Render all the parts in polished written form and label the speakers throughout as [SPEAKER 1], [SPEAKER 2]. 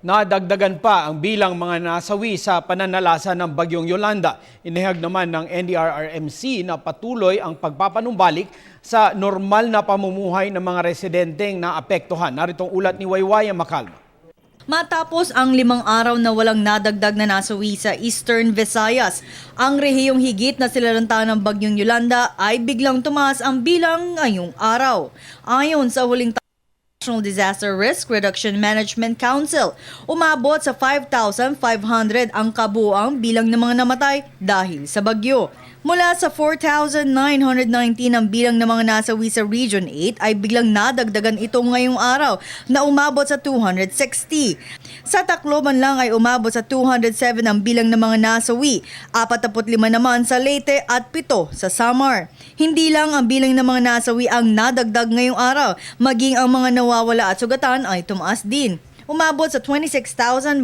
[SPEAKER 1] Nadagdagan pa ang bilang mga nasawi sa pananalasa ng Bagyong Yolanda. Inihag naman ng NDRRMC na patuloy ang pagpapanumbalik sa normal na pamumuhay ng mga residenteng naapektuhan. Naritong ulat ni Waywaya Macalma.
[SPEAKER 2] Matapos ang 5 araw na walang nadagdag na nasawi sa Eastern Visayas, ang rehiyong higit na silalanta ng Bagyong Yolanda ay biglang tumaas ang bilang ngayong araw. Ayon sa huling National Disaster Risk Reduction Management Council, umabot sa 5,500 ang kabuuang bilang ng mga namatay dahil sa bagyo. Mula sa 4,919 ang bilang ng mga nasawi sa Region 8 ay biglang nadagdagan ito ngayong araw na umabot sa 260. Sa Tacloban lang ay umabot sa 207 ang bilang ng mga nasawi, 45 naman sa Leyte at 7 sa Samar. Hindi lang ang bilang ng mga nasawi ang nadagdag ngayong araw, maging ang mga nawawala at sugatan ay tumaas din. Umabot sa 26,136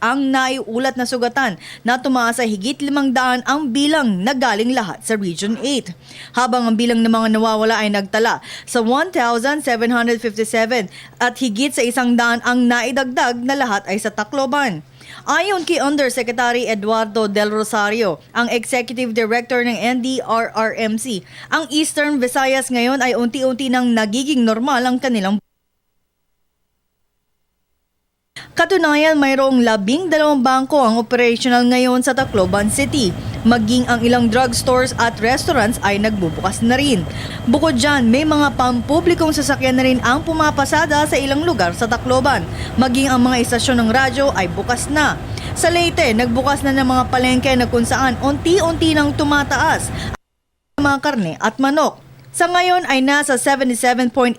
[SPEAKER 2] ang naiulat na sugatan na tumaas sa higit 500 ang bilang na galing lahat sa Region 8. Habang ang bilang ng mga nawawala ay nagtala sa 1,757 at higit sa 100 ang naidagdag na lahat ay sa Tacloban. Ayon kay Undersecretary Eduardo Del Rosario, ang Executive Director ng NDRRMC, ang Eastern Visayas ngayon ay unti-unti nang nagiging normal ang kanilang Katunayan, mayroong 12 bangko ang operational ngayon sa Tacloban City. Maging ang ilang drugstores at restaurants ay nagbubukas na rin. Bukod dyan, may mga pampublikong sasakyan na rin ang pumapasada sa ilang lugar sa Tacloban. Maging ang mga istasyon ng radyo ay bukas na. Sa Leyte, nagbukas na ng mga palengke na kung saan unti-unti nang tumataas ang mga karne at manok. Sa ngayon ay nasa 77.8%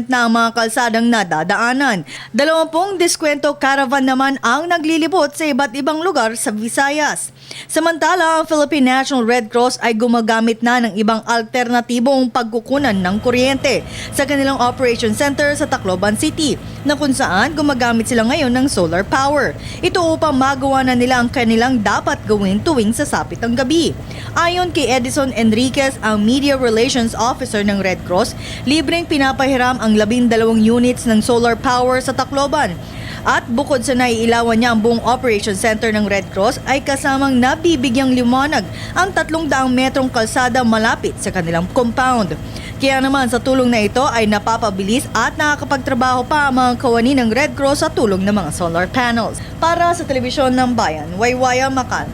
[SPEAKER 2] na ang mga kalsadang nadadaanan. 20 diskwento caravan naman ang naglilibot sa iba't ibang lugar sa Visayas. Samantala, ang Philippine National Red Cross ay gumagamit na ng ibang alternatibong pagkukunan ng kuryente sa kanilang Operation Center sa Tacloban City, na kung saan gumagamit sila ngayon ng solar power. Ito upang magawa na nila ang kanilang dapat gawin tuwing sasapit ang gabi. Ayon kay Edison Enriquez, ang Media Relations Officer ng Red Cross, libreng pinapahiram ang 12 units ng solar power sa Tacloban. At bukod sa naiilawan niya ang buong Operation Center ng Red Cross, ay kasamang nabibigyang liwanag ang 300 metrong kalsada malapit sa kanilang compound. Kaya naman sa tulong na ito ay napapabilis at nakakapagtrabaho pa ang mga kawani ng Red Cross sa tulong ng mga solar panels. Para sa Telebisyon ng Bayan, Waywaya Macalma.